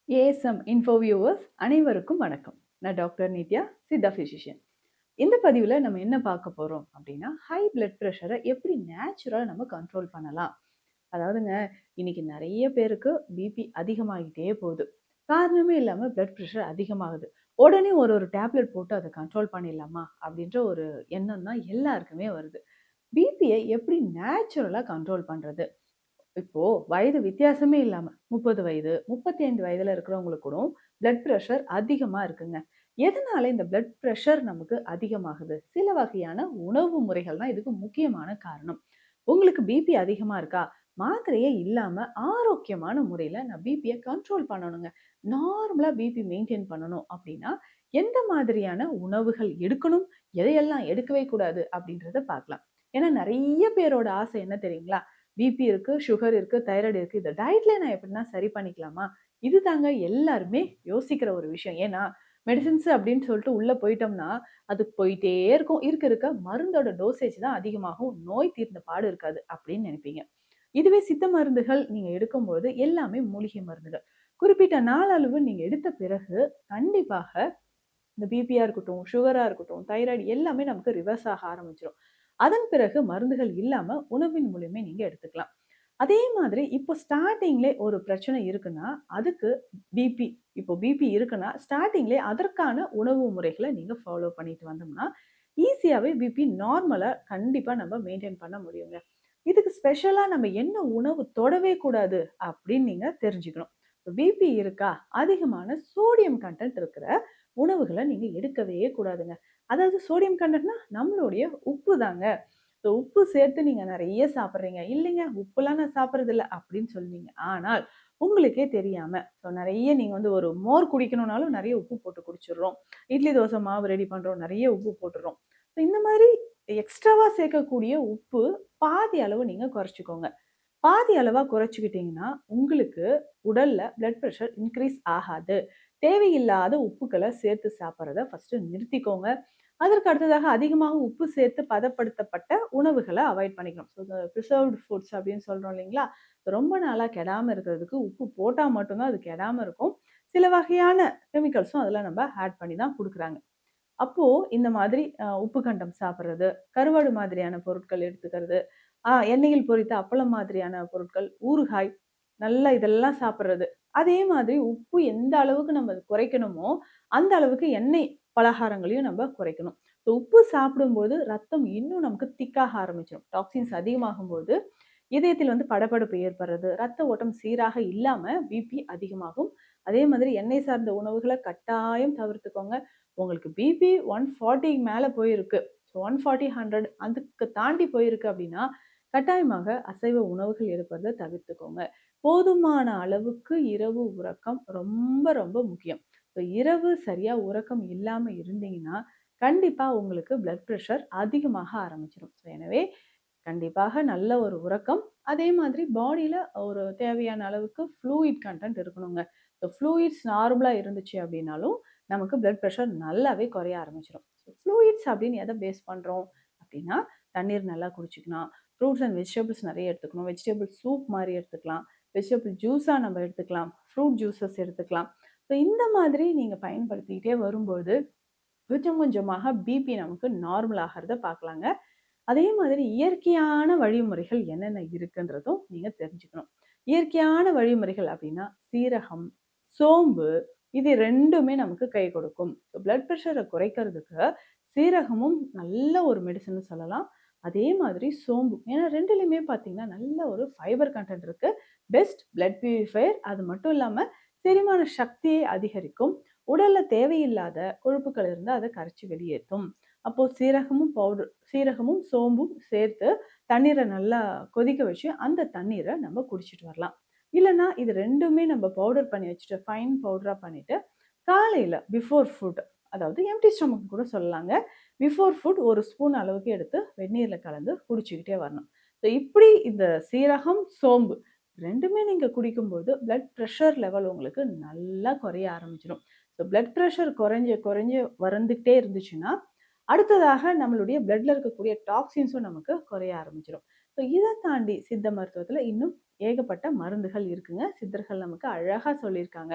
ASM info viewers அனைவருக்கும் வணக்கம். நான் டாக்டர் நித்யா, சித்தா பிசிஷியன். இந்த பதிவில் நம்ம என்ன பார்க்க போகிறோம் அப்படின்னா, ஹை பிளட் ப்ரெஷரை எப்படி நேச்சுரலாக நம்ம கண்ட்ரோல் பண்ணலாம். அதாவதுங்க, இன்னைக்கு நிறைய பேருக்கு பிபி அதிகமாகிட்டே போகுது. காரணமே இல்லாமல் பிளட் ப்ரெஷர் அதிகமாகுது. உடனே ஒரு டேப்லெட் போட்டு அதை கண்ட்ரோல் பண்ணிடலாமா அப்படின்ற ஒரு எண்ணம் தான் எல்லாருக்குமே வருது. பிபியை எப்படி நேச்சுரலாக கண்ட்ரோல் பண்ணுறது? இப்போ வயது வித்தியாசமே இல்லாம 30 வயது, 35 வயதுல இருக்கிறவங்களுக்கு கூட பிளட் பிரஷர் அதிகமா இருக்குங்க. எதனால இந்த பிளட் பிரஷர் நமக்கு அதிகமாகுது? சில வகையான உணவு முறைகள் தான் இதுக்கு முக்கியமான காரணம். உங்களுக்கு பிபி அதிகமா இருக்கா? மாத்திரையே இல்லாம ஆரோக்கியமான முறையில நான் பிபியை கண்ட்ரோல் பண்ணணுங்க. நார்மலா பிபி மெயின்டைன் பண்ணணும் அப்படின்னா எந்த மாதிரியான உணவுகள் எடுக்கணும், எதையெல்லாம் எடுக்கவே கூடாது அப்படின்றத பார்க்கலாம். ஏன்னா நிறைய பேரோட ஆசை என்ன தெரியுங்களா? பிபி இருக்கு, சுகர் இருக்கு, தைராய்டு இருக்கு. இத டயட்ல நான் எப்படின்னா சரி பண்ணிக்கலாமா? இது தாங்க எல்லாருமே யோசிக்கிற ஒரு விஷயம். ஏன்னா, மெடிசின்ஸ் அப்படின்னு சொல்லிட்டு உள்ள போயிட்டோம்னா, அது போயிட்டே இருக்கும். இருக்க இருக்க மருந்தோட டோசேஜ் தான் அதிகமாகும். நோய் தீர்ந்த பாடு இருக்காது அப்படின்னு நினைப்பீங்க. இதுவே சித்த மருந்துகள் நீங்க எடுக்கும்போது எல்லாமே மூலிகை மருந்துகள். குறிப்பிட்ட நாள் அளவு நீங்க எடுத்த பிறகு கண்டிப்பாக இந்த பிபியா இருக்கட்டும், சுகரா இருக்கட்டும், தைராய்டு எல்லாமே நமக்கு ரிவர்ஸ் ஆக ஆரம்பிச்சிடும். அதன் பிறகு மருந்துகள் இல்லாம உணவின் மூலியமே நீங்க எடுத்துக்கலாம். அதே மாதிரி இப்போ ஸ்டார்டிங்லே ஒரு பிரச்சனை இருக்குன்னா, அதுக்கு பிபி இப்போ பிபி இருக்குன்னா, ஸ்டார்டிங்லே அதற்கான உணவு முறைகள நீங்க ஃபாலோ பண்ணிட்டு வந்தோம்னா, ஈஸியாவே பிபி நார்மலா கண்டிப்பா நம்ம மெயின்டெயின் பண்ண முடியுங்க. இதுக்கு ஸ்பெஷலா நம்ம என்ன உணவு தொடவே கூடாது அப்படின்னு நீங்க தெரிஞ்சுக்கணும். பிபி இருக்கா? அதிகமான சோடியம் கன்டென்ட் இருக்கிற உணவுகள நீங்க எடுக்கவே கூடாதுங்க. அதாவது சோடியம் கன்டென்ட்னா நம்மளுடைய உப்பு தாங்க. உப்பு சேர்த்து நீங்க நெறைய சாப்பிடுறீங்க. இல்லைங்க உப்புலாம் நான் சாப்பிடுறதில்ல அப்படின்னு சொல்வீங்க. ஆனால் உங்களுக்கே தெரியாம நெறைய நீங்க ஒரு மோர் குடிக்கணும்னாலும் நெறைய உப்பு போட்டு குடிச்சிடுறோம். இட்லி, தோசை மாவு ரெடி பண்றோம். நெறைய உப்பு போட்டுர்றோம். இந்த மாரி எக்ஸ்ட்ராவா சேர்க்கக்கூடிய உப்பு பாதி அளவு நீங்க குறைச்சுக்கோங்க. பாதி அளவா குறைச்சுக்கிட்டீங்கன்னா, உங்களுக்கு உடல்ல பிளட் பிரஷர் இன்கிரீஸ் ஆகாது. தேவையில்லாத உப்புக்கள சேர்த்து சாப்பிடுறத ஃபர்ஸ்ட்டு நிறுத்திக்கோங்க. அதற்கு அடுத்ததாக அதிகமாக உப்பு சேர்த்து பதப்படுத்தப்பட்ட உணவுகள அவாய்ட் பண்ணிக்கணும். இந்த பிரிசர்வ்ட் ஃபுட்ஸ் அப்படின்னு சொல்றோம் இல்லைங்களா? ரொம்ப நாளா கெடாம இருக்கிறதுக்கு உப்பு போட்டா மட்டும் தான் அது கெடாம இருக்கும். சில வகையான கெமிக்கல்ஸும் அதில நம்ம ஆட் பண்ணி தான் குடுக்குறாங்க. அப்போ இந்த மாதிரி உப்பு கண்டம் சாப்பிடுறது, கருவாடு மாதிரியான பொருட்கள் எடுத்துக்கிறது, எண்ணெயில் பொரித்த அப்பளம் மாதிரியான பொருட்கள், ஊறுகாய், நல்லா இதெல்லாம் சாப்பிடுறது. அதே மாதிரி உப்பு எந்த அளவுக்கு நம்ம குறைக்கணுமோ, அந்த அளவுக்கு எண்ணெய் பலகாரங்களையும் நம்ம குறைக்கணும். உப்பு சாப்பிடும்போது ரத்தம் இன்னும் நமக்கு திக்காக ஆரம்பிச்சிடும். டாக்ஸின்ஸ் அதிகமாகும்போது இதயத்தில் படபடப்பு ஏற்படுறது, ரத்த ஓட்டம் சீராக இல்லாம பிபி அதிகமாகும். அதே மாதிரி எண்ணெய் சார்ந்த உணவுகள கட்டாயம் தவிர்த்துக்கோங்க. உங்களுக்கு பிபி 140 மேல போயிருக்கு. 140, 100 அதுக்கு தாண்டி போயிருக்கு அப்படின்னா, கட்டாயமாக அசைவ உணவுகள் எடுப்பதை தவிர்த்துக்கோங்க. போதுமான அளவுக்கு இரவு உறக்கம் ரொம்ப ரொம்ப முக்கியம். இரவு சரியா உறக்கம் இல்லாம இருந்தீங்கன்னா, கண்டிப்பா உங்களுக்கு பிளட் பிரஷர் அதிகமாக ஆரம்பிச்சிடும். எனவே கண்டிப்பாக நல்ல ஒரு உறக்கம். அதே மாதிரி பாடியில ஒரு தேவையான அளவுக்கு ஃப்ளூயிட் கன்டென்ட் இருக்கணுங்க. ஃப்ளூயிட்ஸ் நார்மலா இருந்துச்சு அப்படின்னாலும், நமக்கு பிளட் பிரஷர் நல்லாவே குறைய ஆரம்பிச்சிடும். ஃப்ளூயிட்ஸ் அப்படின்னு எத பேஸ் பண்றோம் அப்படின்னா, தண்ணீர் நல்லா குடிச்சுக்கலாம். ஃப்ரூட்ஸ் அண்ட் வெஜிடபிள்ஸ் நெறைய எடுத்துக்கணும். வெஜிடபிள் சூப் மாரி எடுத்துக்கலாம். வெஜிடபிள் ஜூஸா நம்ம எடுத்துக்கலாம். ஃப்ரூட் ஜூஸஸ் எடுத்துக்கலாம். இந்த மாதிரி நீங்க பயன்படுத்திக்கிட்டே வரும்போது, கொஞ்சம் கொஞ்சமாக பிபி நமக்கு நார்மல் ஆகிறத பார்க்கலாங்க. அதே மாதிரி இயற்கையான வழிமுறைகள் என்னென்ன இருக்குன்றதும் நீங்க தெரிஞ்சுக்கணும். இயற்கையான வழிமுறைகள் அப்படின்னா சீரகம், சோம்பு இது 2மே நமக்கு கை கொடுக்கும். பிளட் பிரஷரை குறைக்கிறதுக்கு சீரகமும் நல்ல ஒரு மெடிசன் சொல்லலாம். அதே மாதிரி சோம்பு. ஏன்னா 2லயுமே பார்த்தீங்கன்னா நல்ல ஒரு ஃபைபர் கண்டென்ட் இருக்கு. Best blood purifier. அது மட்டும் இல்லாம செரிமான சக்தியை அதிகரிக்கும். உடல்ல தேவையில்லாத கொழுப்புகள் இருந்தால் அதை கரைச்சி வெளியேற்றும். அப்போ சீரகமும் சோம்பும் சேர்த்து தண்ணீரை நல்லா கொதிக்க வச்சு அந்த தண்ணீரை நம்ம குடிச்சிட்டு வரலாம். இல்லைன்னா இது 2மே நம்ம பவுடர் பண்ணி வச்சுட்டு ஃபைன் பவுடரா பண்ணிட்டு காலையில பிஃபோர் ஃபுட், அதாவது எம்டி ஸ்டொமக் கூட சொல்லலாங்க. பிஃபோர் ஃபுட் ஒரு ஸ்பூன் அளவுக்கு எடுத்து வெந்நீர்ல கலந்து குடிச்சுக்கிட்டே வரணும். இப்படி இந்த சீரகம், சோம்பு 2மே நீங்க குடிக்கும்போது பிளட் ப்ரெஷர் லெவல் உங்களுக்கு நல்லா குறைய ஆரம்பிச்சிடும். பிளட் ப்ரெஷர் குறைஞ்சு குறைஞ்சு வந்துகிட்டே இருந்துச்சுன்னா, அடுத்ததாக நம்மளுடைய பிளட்ல இருக்கக்கூடிய டாக்ஸின்ஸும் நமக்கு குறைய ஆரம்பிச்சிடும். இதை தாண்டி சித்த மருத்துவத்துல இன்னும் ஏகப்பட்ட மருந்துகள் இருக்குங்க. சித்தர்கள் நமக்கு அழகா சொல்லியிருக்காங்க.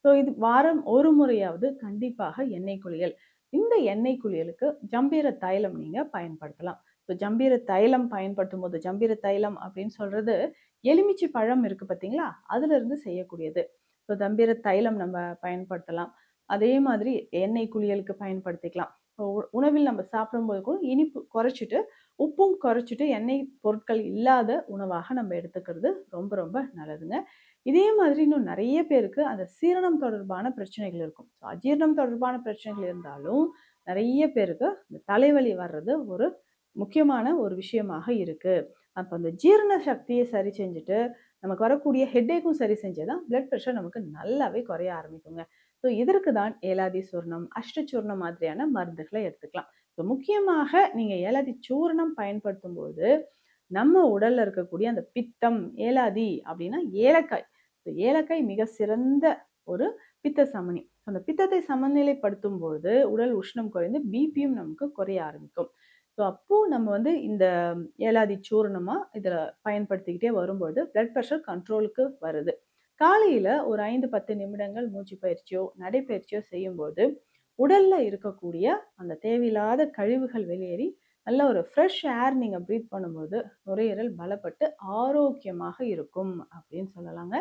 ஸோ இது வாரம் ஒரு முறையாவது கண்டிப்பாக எண்ணெய் குளியல். இந்த எண்ணெய் குளியலுக்கு ஜம்பீர தைலம் நீங்க பயன்படுத்தலாம். ஸோ ஜம்பீர தைலம் பயன்படுத்தும்போது, ஜம்பீர தைலம் அப்படின்னு சொல்றது எலுமிச்சை பழம் இருக்கு பார்த்தீங்களா? அதிலிருந்து செய்யக்கூடியது. ஸோ ஜம்பீர தைலம் நம்ம பயன்படுத்தலாம். அதே மாதிரி எண்ணெய் குளியலுக்கு பயன்படுத்திக்கலாம். உணவில் நம்ம சாப்பிடும்போது கூட இனிப்பு குறைச்சிட்டு, உப்பும் குறைச்சிட்டு, எண்ணெய் பொருட்கள் இல்லாத உணவாக நம்ம எடுத்துக்கிறது ரொம்ப ரொம்ப நல்லதுங்க. இதே மாதிரி இன்னும் நிறைய பேருக்கு அந்த சீரணம் தொடர்பான பிரச்சனைகள் இருக்கும். ஸோ அஜீரணம் தொடர்பான பிரச்சனைகள் இருந்தாலும் நிறைய பேருக்கு இந்த தலைவலி வர்றது ஒரு முக்கியமான ஒரு விஷயமாக இருக்கு. அப்போ அந்த ஜீரண சக்தியை சரி செஞ்சுட்டு நமக்கு வரக்கூடிய ஹெட்டேக்கும் சரி செஞ்சுதான் பிளட் ப்ரெஷர் நமக்கு நல்லாவே குறைய ஆரம்பிக்குங்க. ஸோ இதற்கு தான் ஏலாதி சூர்ணம், அஷ்டச்சூர்ணம் மாதிரியான மருந்துகளை எடுத்துக்கலாம். ஸோ முக்கியமாக நீங்க ஏலாதி சூர்ணம் பயன்படுத்தும் போது நம்ம உடல்ல இருக்கக்கூடிய அந்த பித்தம், ஏலாதி அப்படின்னா ஏலக்காய். ஏலக்காய் மிக சிறந்த ஒரு பித்த சமனி. அந்த பித்தத்தை சமநிலைப்படுத்தும் பொழுது உடல் உஷ்ணம் குறைந்து பிபியும் நமக்கு குறைய ஆரம்பிக்கும். ஸோ அப்போ நம்ம வந்து இந்த ஏலாதி சூர்ணமா இதில் பயன்படுத்திக்கிட்டே வரும்பொழுது பிளட் ப்ரெஷர் கண்ட்ரோலுக்கு வருது. காலையில ஒரு 5-10 நிமிடங்கள் மூச்சு பயிற்சியோ நடைப்பயிற்சியோ செய்யும்போது உடல்ல இருக்கக்கூடிய அந்த தேவையில்லாத கழிவுகள் வெளியேறி நல்ல ஒரு ஃப்ரெஷ் ஏர் நீங்க ப்ரீத் பண்ணும்போது நுரையீரல் பலப்பட்டு ஆரோக்கியமாக இருக்கும் அப்படின்னு சொல்லலாங்க.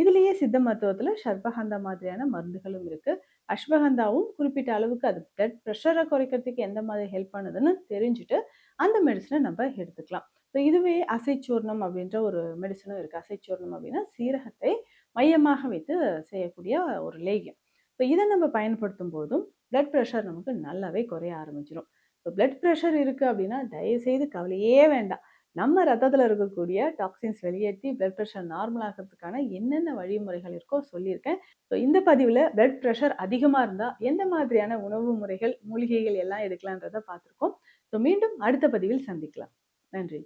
இதுலயே சித்த மருத்துவத்துல சர்பகந்தா மாதிரியான மருந்துகளும் இருக்கு. அஸ்வகந்தாவும் குறிப்பிட்ட அளவுக்கு அது பிளட் ப்ரெஷரை குறைக்கிறதுக்கு எந்த மாதிரி ஹெல்ப் பண்ணுதுன்னு தெரிஞ்சுட்டு அந்த மெடிசனை நம்ம எடுத்துக்கலாம். ஸோ இதுவே அசைச்சூர்ணம் அப்படின்ற ஒரு மெடிசனும் இருக்கு. அசைச்சூர்ணம் அப்படின்னா சீரகத்தை மையமாக வைத்து செய்யக்கூடிய ஒரு லேகியம். ஸோ இதை நம்ம பயன்படுத்தும் போதும் பிளட் ப்ரெஷர் நமக்கு நல்லாவே குறைய ஆரம்பிச்சிடும். இப்போ பிளட் ப்ரெஷர் இருக்குது அப்படின்னா தயவுசெய்து கவலையே வேண்டாம். நம்ம ரத்தத்தில் இருக்கக்கூடிய டாக்ஸின்ஸ் வெளியேற்றி பிளட் ப்ரெஷர் நார்மல் ஆகிறதுக்கான என்னென்ன வழிமுறைகள் இருக்கோ சொல்லியிருக்கேன். ஸோ இந்த பதிவில் பிளட் ப்ரெஷர் அதிகமாக இருந்தால் எந்த மாதிரியான உணவு முறைகள், மூலிகைகள் எல்லாம் எடுக்கலான்றதை பார்த்துருக்கோம். ஸோ மீண்டும் அடுத்த பதிவில் சந்திக்கலாம். நன்றி.